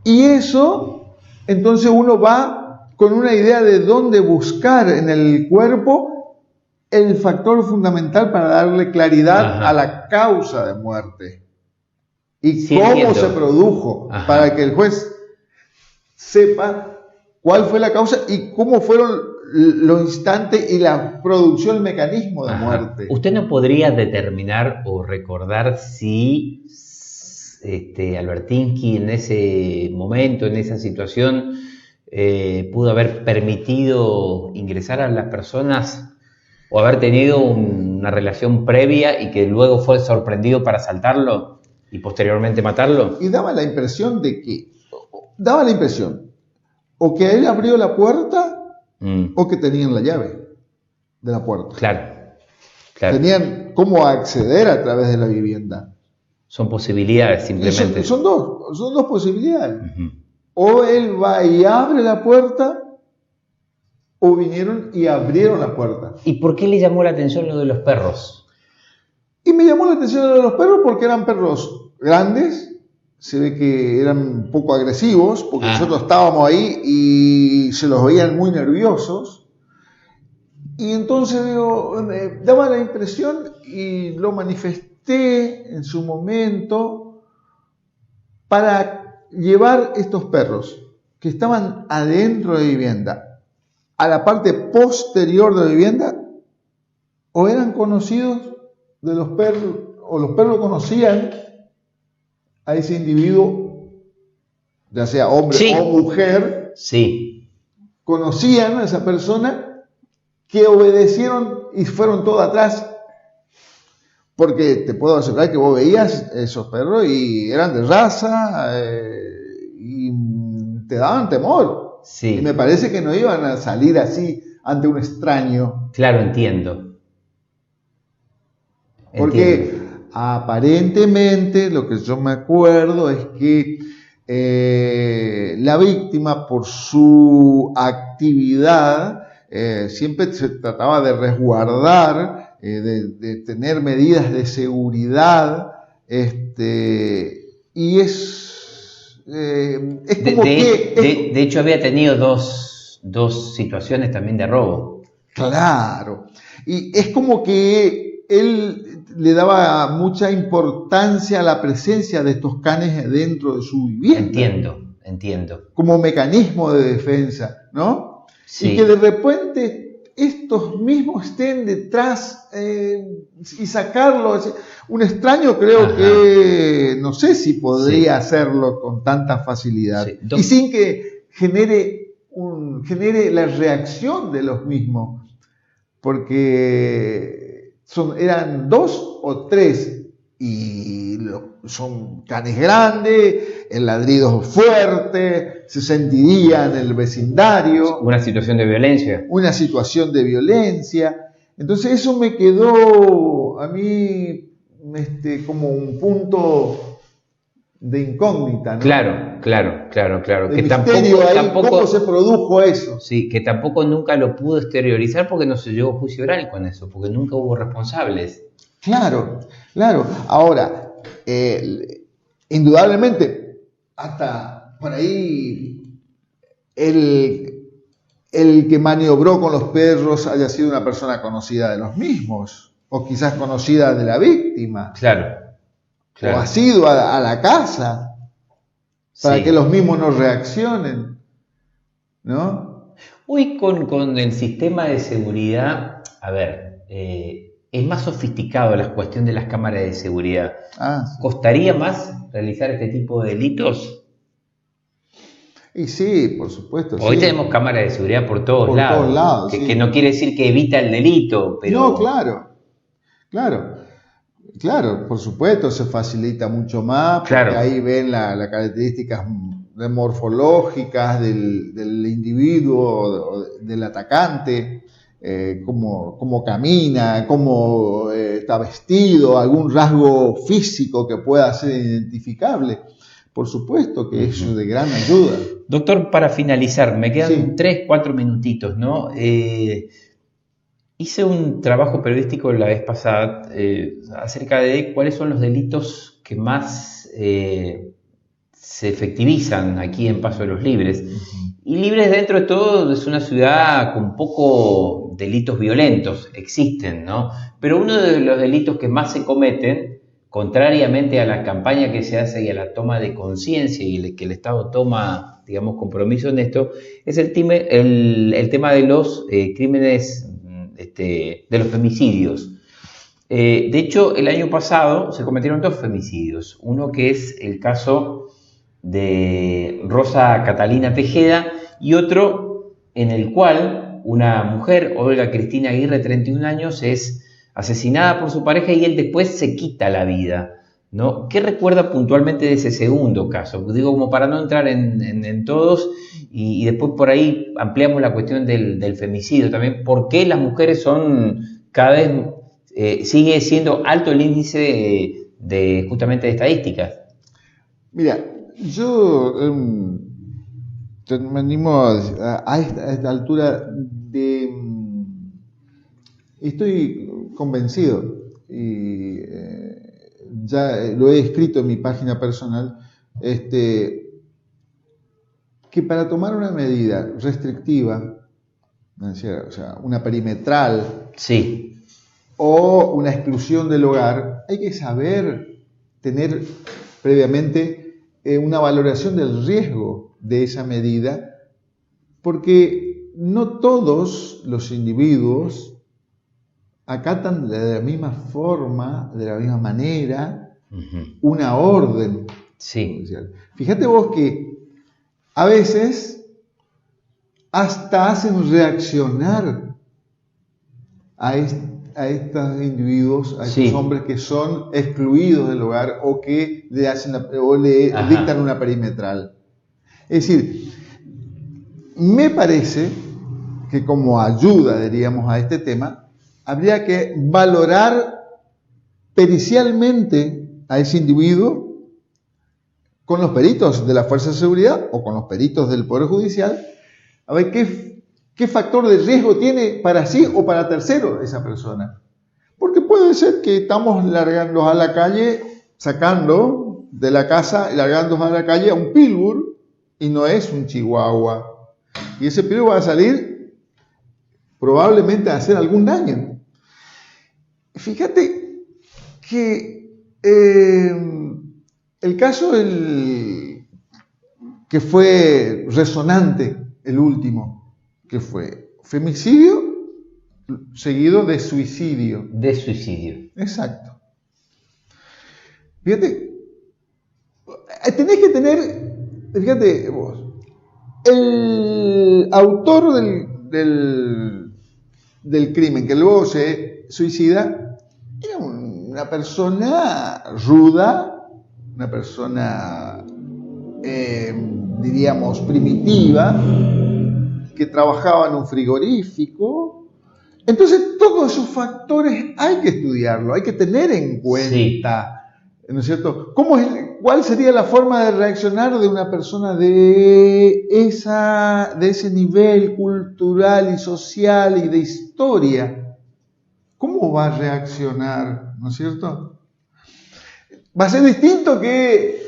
Speaker 2: Y eso, entonces uno va con una idea de dónde buscar en el cuerpo el factor fundamental para darle claridad a la causa de muerte. Y cómo se produjo, para que el juez sepa cuál fue la causa y cómo fueron los instantes y la producción, el mecanismo de muerte.
Speaker 1: ¿Usted no podría determinar o recordar si Albertinski en ese momento, en esa situación, pudo haber permitido ingresar a las personas o haber tenido una relación previa y que luego fue sorprendido para asaltarlo y posteriormente matarlo?
Speaker 2: Y daba la impresión o que él abrió la puerta o que tenían la llave de la puerta.
Speaker 1: Claro.
Speaker 2: Tenían cómo acceder a través de la vivienda.
Speaker 1: Son posibilidades simplemente.
Speaker 2: Son dos posibilidades. O él va y abre la puerta, o vinieron y abrieron la puerta.
Speaker 1: ¿Y por qué le llamó la atención lo de los perros?
Speaker 2: Y me llamó la atención lo de los perros porque eran perros grandes. Se ve que eran un poco agresivos, porque nosotros estábamos ahí y se los veían muy nerviosos. Y entonces me daba la impresión, y lo manifesté en su momento, para llevar estos perros que estaban adentro de vivienda a la parte posterior de la vivienda, o eran conocidos de los perros, o los perros conocían a ese individuo, ya sea hombre o mujer, conocían a esa persona, que obedecieron y fueron todo atrás. Porque te puedo asegurar que vos veías esos perros y eran de raza y te daban temor. Y me parece que no iban a salir así ante un extraño.
Speaker 1: Claro, entiendo.
Speaker 2: Porque aparentemente, lo que yo me acuerdo es que la víctima, por su actividad, siempre se trataba de resguardar, de tener medidas de seguridad, y es como
Speaker 1: de hecho había tenido dos situaciones también de robo.
Speaker 2: Claro, y es como que él le daba mucha importancia a la presencia de estos canes dentro de su vivienda.
Speaker 1: Entiendo.
Speaker 2: Como mecanismo de defensa, ¿no? Sí. Y que de repente estos mismos estén detrás y sacarlo. Un extraño creo que no sé si podría hacerlo con tanta facilidad. Sí. Y sin que genere la reacción de los mismos. Porque eran 2 o 3 y son canes grandes, el ladrido fuerte, se sentiría en el vecindario.
Speaker 1: Una situación de violencia.
Speaker 2: Entonces eso me quedó a mí como un punto de incógnita, ¿no?
Speaker 1: Claro.
Speaker 2: Que tampoco ¿cómo se produjo eso?
Speaker 1: Sí, que tampoco nunca lo pudo exteriorizar porque no se llegó a juicio oral con eso, porque nunca hubo responsables.
Speaker 2: Claro. Ahora, indudablemente, hasta por ahí, el que maniobró con los perros haya sido una persona conocida de los mismos, o quizás conocida de la víctima.
Speaker 1: Claro.
Speaker 2: O ha sido a la casa para que los mismos no reaccionen, ¿no?
Speaker 1: Hoy con el sistema de seguridad, a ver, es más sofisticado la cuestión de las cámaras de seguridad.
Speaker 2: Sí.
Speaker 1: ¿Costaría más realizar este tipo de delitos?
Speaker 2: Y sí, por supuesto.
Speaker 1: Hoy
Speaker 2: sí.
Speaker 1: tenemos cámaras de seguridad por todos lados.
Speaker 2: Por todos lados,
Speaker 1: que,
Speaker 2: sí.
Speaker 1: que no quiere decir que evita el delito, pero...
Speaker 2: No, claro, por supuesto, se facilita mucho más, porque
Speaker 1: Claro.
Speaker 2: ahí ven las características morfológicas del individuo, del atacante, cómo camina, cómo está vestido, algún rasgo físico que pueda ser identificable. Por supuesto que eso es de gran ayuda.
Speaker 1: Doctor, para finalizar, me quedan
Speaker 2: Sí.
Speaker 1: 3-4 minutitos, ¿no? Hice un trabajo periodístico la vez pasada acerca de cuáles son los delitos que más se efectivizan aquí en Paso de los Libres. Y Libres, dentro de todo, es una ciudad con poco delitos violentos, existen, ¿no? Pero uno de los delitos que más se cometen, contrariamente a la campaña que se hace y a la toma de conciencia y que el Estado toma, digamos, compromiso en esto, es el tema de los crímenes, de los femicidios. De hecho, el año pasado se cometieron 2 femicidios. Uno que es el caso de Rosa Catalina Tejeda y otro en el cual una mujer, Olga Cristina Aguirre, 31 años, es asesinada por su pareja y él después se quita la vida, ¿no? ¿Qué recuerda puntualmente de ese segundo caso? Digo, como para no entrar en todos y después por ahí ampliamos la cuestión del femicidio también. ¿Por qué las mujeres son cada vez, sigue siendo alto el índice justamente de estadísticas?
Speaker 2: Mira, yo me animo a esta altura estoy convencido y ya lo he escrito en mi página personal, que para tomar una medida restrictiva, o sea, una perimetral,
Speaker 1: sí,
Speaker 2: o una exclusión del hogar, hay que saber tener previamente una valoración del riesgo de esa medida, porque no todos los individuos acatan de la misma forma, de la misma manera, una orden.
Speaker 1: Sí.
Speaker 2: Fíjate vos que a veces hasta hacen reaccionar a estos individuos, a estos hombres que son excluidos del hogar o que le dictan una perimetral. Es decir, me parece que como ayuda, diríamos, a este tema, habría que valorar pericialmente a ese individuo con los peritos de la Fuerza de Seguridad o con los peritos del Poder Judicial, a ver qué factor de riesgo tiene para sí o para tercero esa persona. Porque puede ser que estamos largando a la calle, sacando de la casa y largando a la calle a un pitbull y no es un chihuahua. Y ese pitbull va a salir probablemente a hacer algún daño. Fíjate que el caso que fue resonante, el último, que fue femicidio seguido de suicidio.
Speaker 1: De suicidio.
Speaker 2: Exacto. Fíjate, tenés que tener, fíjate vos, el autor del crimen que luego se suicida era una persona ruda, una persona, diríamos, primitiva, que trabajaba en un frigorífico. Entonces, todos esos factores hay que estudiarlo, hay que tener en cuenta, ¿no es cierto? ¿Cuál sería la forma de reaccionar de una persona de ese nivel cultural y social y de historia? ¿Cómo va a reaccionar, ¿no es cierto? Va a ser distinto que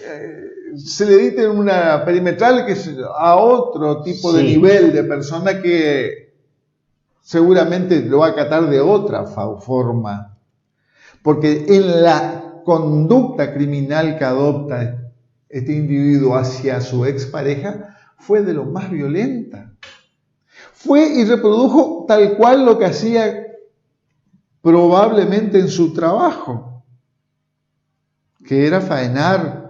Speaker 2: se le dicte una perimetral que a otro tipo de nivel de persona que seguramente lo va a acatar de otra forma. Porque en la conducta criminal que adopta este individuo hacia su expareja fue de lo más violenta. Fue y reprodujo tal cual lo que hacía probablemente en su trabajo, que era faenar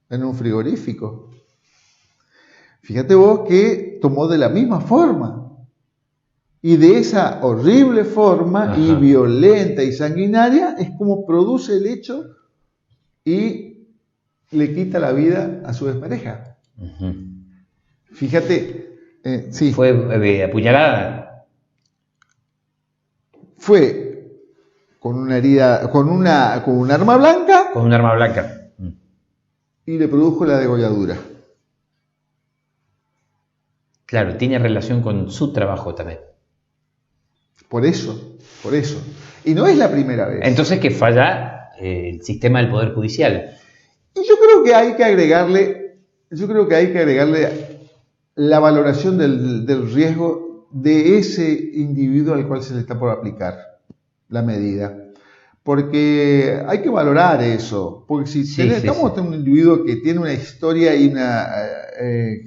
Speaker 2: en un frigorífico. Fíjate vos que tomó de la misma forma. Y de esa horrible forma, y violenta y sanguinaria, es como produce el hecho y le quita la vida a su expareja. Fíjate, sí.
Speaker 1: ¿Fue apuñalada?
Speaker 2: Fue con una herida, con un arma blanca.
Speaker 1: Con un arma blanca.
Speaker 2: Y le produjo la degolladura.
Speaker 1: Claro, tiene relación con su trabajo también.
Speaker 2: Por eso. Y no es la primera vez.
Speaker 1: Entonces que falla el sistema del Poder Judicial.
Speaker 2: Y yo creo que hay que agregarle la valoración del riesgo de ese individuo al cual se le está por aplicar la medida. Porque hay que valorar eso. Porque si estamos ante un individuo que tiene una historia y una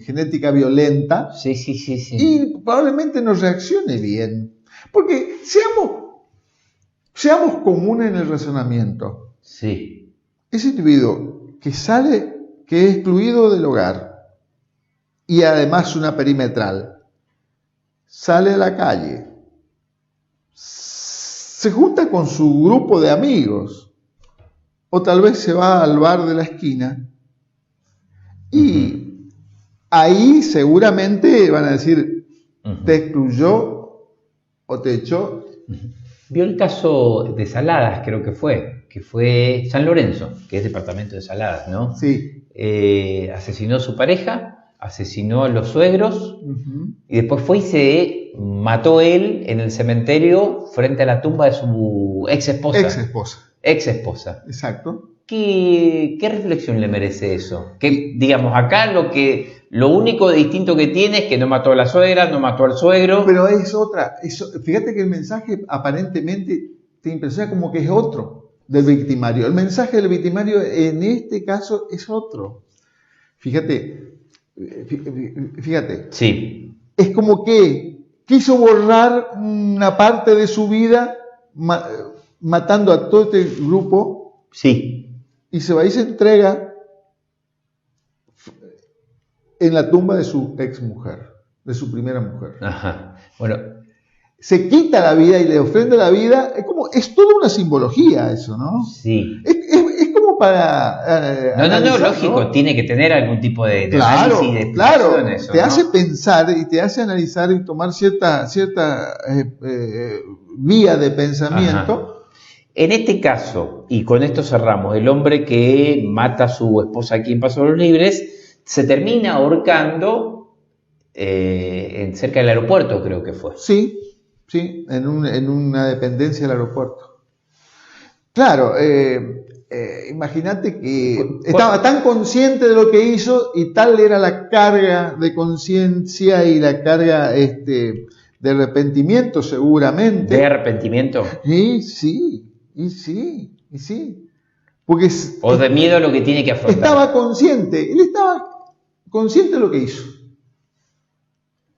Speaker 2: genética violenta, y probablemente no reaccione bien. Porque seamos comunes en el razonamiento.
Speaker 1: Sí.
Speaker 2: Ese individuo que es excluido del hogar y además una perimetral, sale a la calle, se junta con su grupo de amigos o tal vez se va al bar de la esquina y ahí seguramente van a decir, te excluyó o te echó.
Speaker 1: Vio el caso de Saladas, creo que fue San Lorenzo, que es departamento de Saladas, ¿no?
Speaker 2: Sí.
Speaker 1: Asesinó a su pareja, asesinó a los suegros y después fue y se mató él en el cementerio frente a la tumba de su ex esposa.
Speaker 2: Exacto.
Speaker 1: ¿Qué reflexión le merece eso? Que, digamos, acá lo único distinto que tiene es que no mató a la suegra, no mató al suegro.
Speaker 2: Pero es otra. Fíjate que el mensaje aparentemente te impresiona como que es otro del victimario. El mensaje del victimario en este caso es otro. Fíjate.
Speaker 1: Sí.
Speaker 2: Es como que quiso borrar una parte de su vida matando a todo este grupo.
Speaker 1: Sí.
Speaker 2: Y se va y se entrega en la tumba de su ex mujer, de su primera mujer.
Speaker 1: Ajá. Bueno.
Speaker 2: Se quita la vida y le ofrenda la vida. Es toda una simbología eso, ¿no?
Speaker 1: Sí.
Speaker 2: Es como para...
Speaker 1: No, lógico, ¿no? Tiene que tener algún tipo de análisis, de explicación eso,
Speaker 2: te hace pensar y te hace analizar y tomar cierta vía de pensamiento.
Speaker 1: Ajá. En este caso, y con esto cerramos, el hombre que mata a su esposa aquí en Paso de los Libres se termina ahorcando cerca del aeropuerto, creo que fue.
Speaker 2: Sí, en una dependencia del aeropuerto. Claro, imagínate que estaba tan consciente de lo que hizo y tal era la carga de conciencia y la carga de arrepentimiento seguramente.
Speaker 1: ¿De arrepentimiento?
Speaker 2: Y sí. Porque
Speaker 1: o de miedo a lo que tiene que afrontar.
Speaker 2: Él estaba consciente de lo que hizo.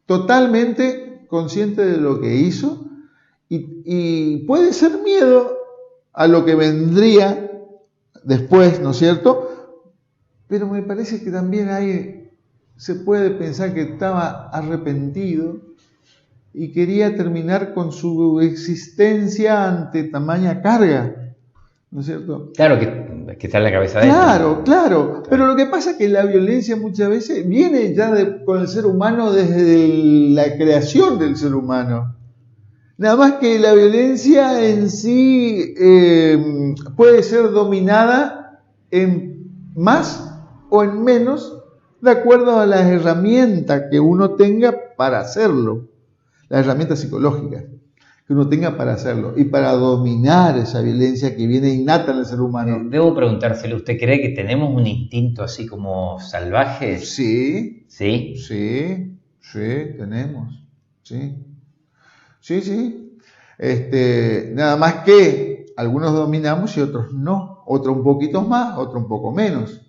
Speaker 2: Totalmente consciente de lo que hizo. Y puede ser miedo a lo que vendría después, ¿no es cierto? Pero me parece que también se puede pensar que estaba arrepentido y quería terminar con su existencia ante tamaña carga, ¿no es cierto?
Speaker 1: Claro que está en la cabeza de él.
Speaker 2: Claro. Pero lo que pasa es que la violencia muchas veces viene ya con el ser humano desde la creación del ser humano. Nada más que la violencia en sí puede ser dominada en más o en menos de acuerdo a las herramientas que uno tenga para hacerlo. Las herramientas psicológicas que uno tenga para hacerlo y para dominar esa violencia que viene innata en el ser humano.
Speaker 1: Debo preguntárselo, ¿usted cree que tenemos un instinto así como salvaje?
Speaker 2: Sí, tenemos. Sí. Nada más que algunos dominamos y otros no. Otros un poquito más, otros un poco menos.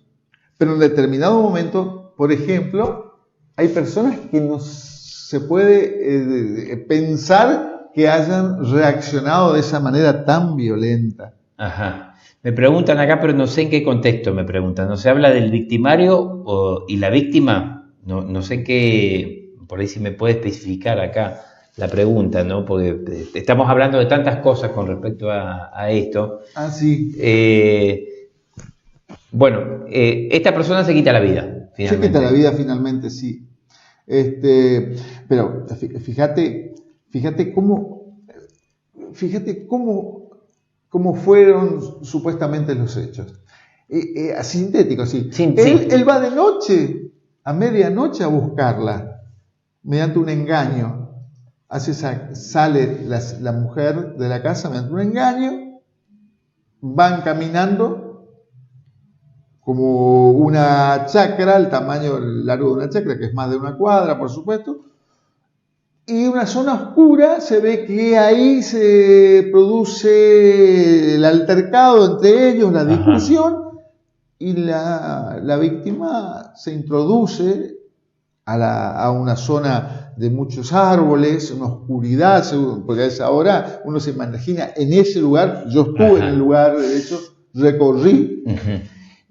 Speaker 2: Pero en determinado momento, por ejemplo, hay personas que no se puede pensar que hayan reaccionado de esa manera tan violenta.
Speaker 1: Ajá. Me preguntan acá, pero no sé en qué contexto me preguntan. ¿No se habla del victimario y la víctima? no sé qué, por ahí si me puede especificar acá la pregunta, ¿no? Porque estamos hablando de tantas cosas con respecto a esto.
Speaker 2: Ah, sí.
Speaker 1: Bueno, esta persona se quita la vida, finalmente.
Speaker 2: Se quita la vida finalmente, sí. Pero fíjate cómo fueron supuestamente los hechos. Sintético, sí. Él va de noche, a medianoche, a buscarla, mediante un engaño. Sale la mujer de la casa mediante un engaño, van caminando como una chacra, el tamaño largo de una chacra, que es más de una cuadra, por supuesto, y una zona oscura, se ve que ahí se produce el altercado entre ellos, la discusión, y la víctima se introduce a una zona de muchos árboles, una oscuridad, porque a esa hora uno se imagina en ese lugar. Yo estuve en el lugar, de hecho, recorrí,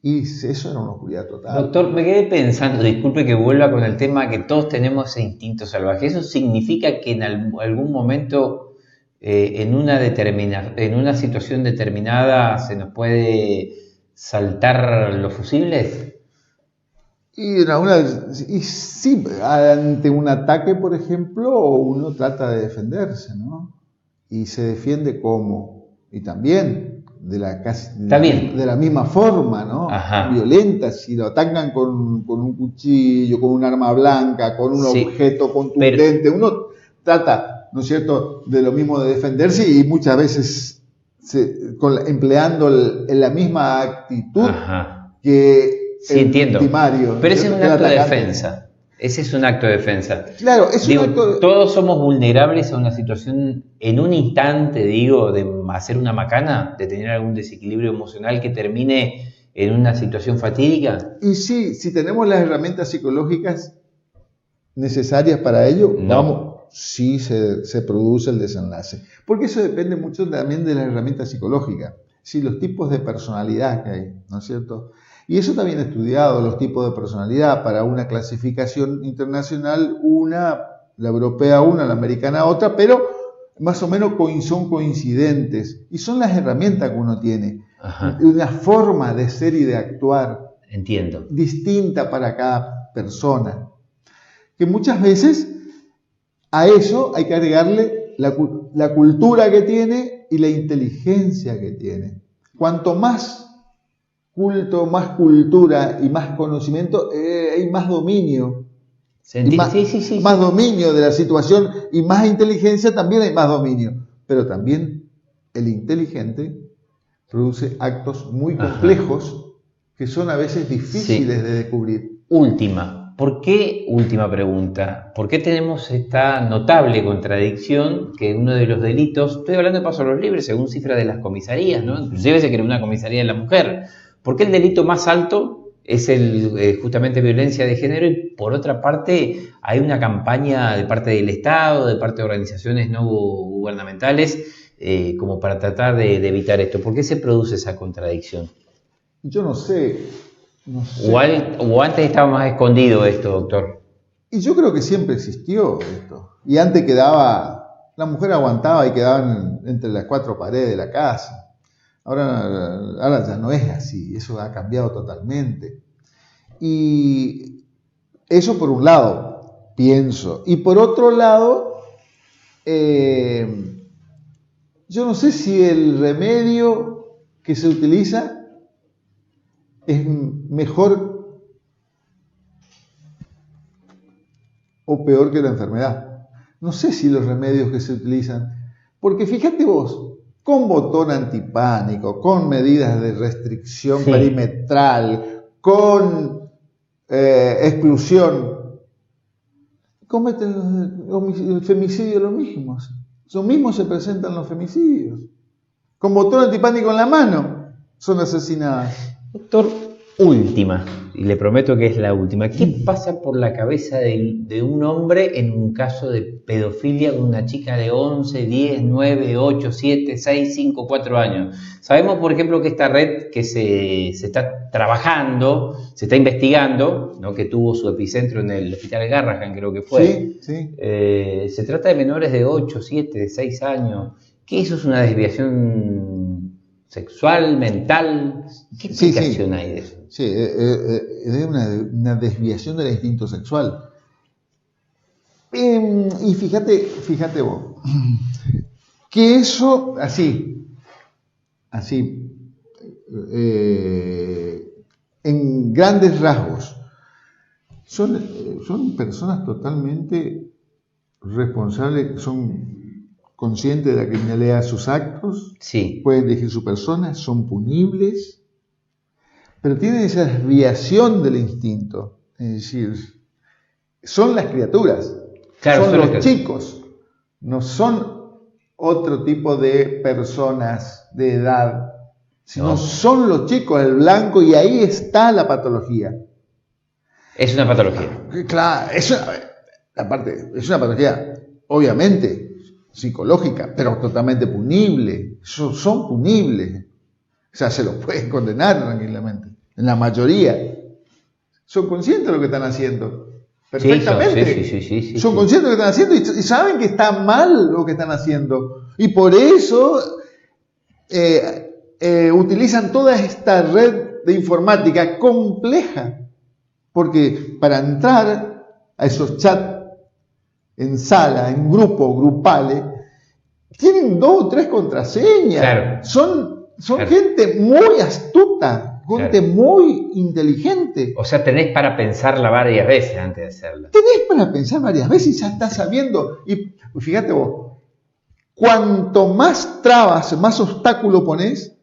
Speaker 2: y eso era una oscuridad total.
Speaker 1: Doctor, me quedé pensando, disculpe que vuelva con el tema que todos tenemos ese instinto salvaje. ¿Eso significa que en algún momento, en una situación determinada, se nos puede saltar los fusibles?
Speaker 2: Y sí, ante un ataque, por ejemplo, uno trata de defenderse, ¿no? Y se defiende ¿cómo? Y también de la misma forma, ¿no? Violenta. Si lo atacan con un cuchillo, con un arma blanca, con un objeto contundente, uno trata, ¿no es cierto?, de lo mismo de defenderse, y muchas veces empleando la misma actitud que
Speaker 1: sí, entiendo.
Speaker 2: Primario.
Speaker 1: Pero ese es un acto de defensa. Ese es un acto de defensa.
Speaker 2: Claro, es un acto de...
Speaker 1: Todos somos vulnerables a una situación, en un instante, de hacer una macana, de tener algún desequilibrio emocional que termine en una situación fatídica.
Speaker 2: Y sí, si tenemos las herramientas psicológicas necesarias para ello, sí se produce el desenlace. Porque eso depende mucho también de las herramientas psicológicas. Sí, los tipos de personalidad que hay, ¿no es cierto? Y eso también he estudiado, los tipos de personalidad, para una clasificación internacional, la europea una, la americana otra, pero más o menos son coincidentes. Y son las herramientas que uno tiene. Una forma de ser y de actuar.
Speaker 1: Entiendo.
Speaker 2: Distinta para cada persona. Que muchas veces a eso hay que agregarle la cultura que tiene y la inteligencia que tiene. Cuanto más culto, más cultura y más conocimiento, hay más dominio. Más dominio de la situación, y más inteligencia, también hay más dominio. Pero también el inteligente produce actos muy complejos que son a veces difíciles de descubrir.
Speaker 1: Última pregunta. ¿Por qué tenemos esta notable contradicción que uno de los delitos, estoy hablando de pasos libres según cifras de las comisarías, ¿no? Inclusive se creó una comisaría de la mujer. ¿Por qué el delito más alto es justamente violencia de género, y por otra parte hay una campaña de parte del Estado, de parte de organizaciones no gubernamentales, como para tratar de evitar esto? ¿Por qué se produce esa contradicción?
Speaker 2: Yo no sé.
Speaker 1: ¿O antes estaba más escondido esto, doctor?
Speaker 2: Y yo creo que siempre existió esto. Y antes la mujer aguantaba y quedaba entre las cuatro paredes de la casa. Ahora ya no es así, eso ha cambiado totalmente. Y eso por un lado, pienso. Y por otro lado, yo no sé si el remedio que se utiliza es mejor o peor que la enfermedad. No sé si los remedios que se utilizan, porque fíjate vos, con botón antipánico, con medidas de restricción perimetral, con exclusión, cometen el femicidio los mismos. Los mismos se presentan los femicidios. Con botón antipánico en la mano son asesinadas.
Speaker 1: Doctor, última, y le prometo que es la última. ¿Qué pasa por la cabeza de un hombre en un caso de pedofilia de una chica de 11, 10, 9, 8, 7, 6, 5, 4 años? Sabemos, por ejemplo, que esta red que se está trabajando, se está investigando, ¿no? Que tuvo su epicentro en el Hospital Garrahan, creo que fue.
Speaker 2: Sí, sí.
Speaker 1: Se trata de menores de 8, 7, de 6 años. ¿Qué eso es una desviación sexual, mental? ¿Qué explicación hay de eso?
Speaker 2: Sí, es una desviación del instinto sexual. Y fíjate vos, que eso, así, en grandes rasgos, son personas totalmente responsables, son conscientes de la criminalidad de sus actos,
Speaker 1: sí,
Speaker 2: pueden elegir su persona, son punibles, pero tienen esa desviación del instinto. Es decir, son las criaturas,
Speaker 1: claro,
Speaker 2: son los chicos, no son otro tipo de personas de edad, sino son los chicos, el blanco, y ahí está la patología.
Speaker 1: Es una patología.
Speaker 2: Claro, es una patología, obviamente, psicológica, pero totalmente punible. Son punibles. O sea, se los pueden condenar tranquilamente. En la mayoría. Son conscientes de lo que están haciendo. Perfectamente.
Speaker 1: Sí,
Speaker 2: son conscientes de lo que están haciendo y saben que está mal lo que están haciendo. Y por eso utilizan toda esta red de informática compleja. Porque para entrar a esos chats en sala, en grupo, grupales, tienen 2 o 3 contraseñas.
Speaker 1: Claro.
Speaker 2: Son gente muy astuta, gente muy inteligente.
Speaker 1: O sea, tenés para pensarla varias veces antes de hacerla.
Speaker 2: Tenés para pensar varias veces y ya estás sabiendo. Y fíjate vos, cuanto más trabas, más obstáculo ponés,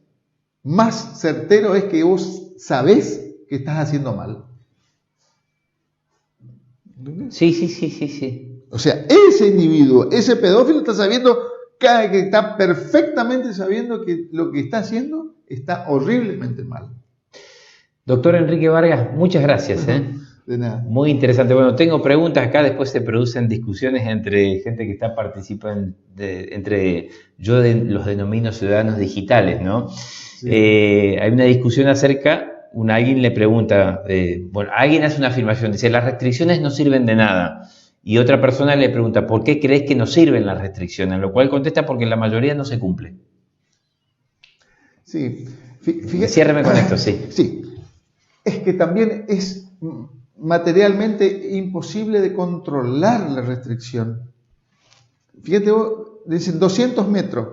Speaker 2: más certero es que vos sabés que estás haciendo mal.
Speaker 1: Sí.
Speaker 2: O sea, ese individuo, ese pedófilo está sabiendo, que está perfectamente sabiendo que lo que está haciendo está horriblemente mal.
Speaker 1: Doctor Enrique Vargas, muchas gracias.
Speaker 2: De nada.
Speaker 1: Muy interesante. Bueno, tengo preguntas acá, después se producen discusiones entre gente que está participando, yo los denomino ciudadanos digitales, ¿no? Sí. Hay una discusión acerca... Alguien le pregunta, alguien hace una afirmación, dice, las restricciones no sirven de nada. Y otra persona le pregunta, ¿por qué crees que no sirven las restricciones? Lo cual contesta, porque la mayoría no se cumple.
Speaker 2: Sí.
Speaker 1: Ciérreme con esto, sí.
Speaker 2: Sí. Es que también es materialmente imposible de controlar la restricción. Fíjate vos, dicen 200 metros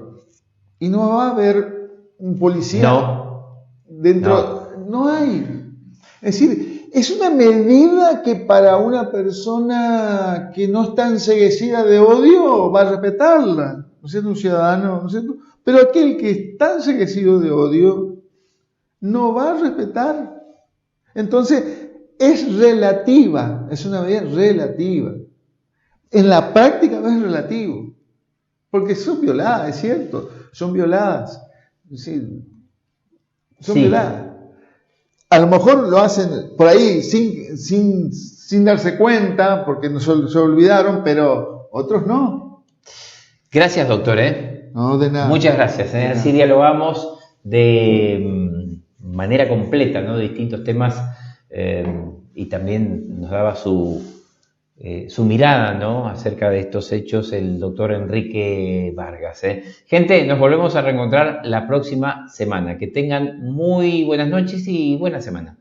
Speaker 2: y no va a haber un policía dentro... No hay. Es decir, es una medida que para una persona que no está enceguecida de odio va a respetarla, ¿no es cierto? Un ciudadano, ¿no es cierto? Pero aquel que está enceguecido de odio no va a respetar. Entonces, es relativa, es una medida relativa. En la práctica no es relativo, porque son violadas, es cierto, son violadas. Es decir, son violadas. A lo mejor lo hacen por ahí sin darse cuenta, porque no se olvidaron, pero otros no.
Speaker 1: Gracias, doctor.
Speaker 2: No, de nada.
Speaker 1: Muchas gracias. Así dialogamos de manera completa, ¿no? De distintos temas y también nos daba su mirada, ¿no? Acerca de estos hechos el doctor Enrique Vargas. Gente, nos volvemos a reencontrar la próxima semana. Que tengan muy buenas noches y buena semana.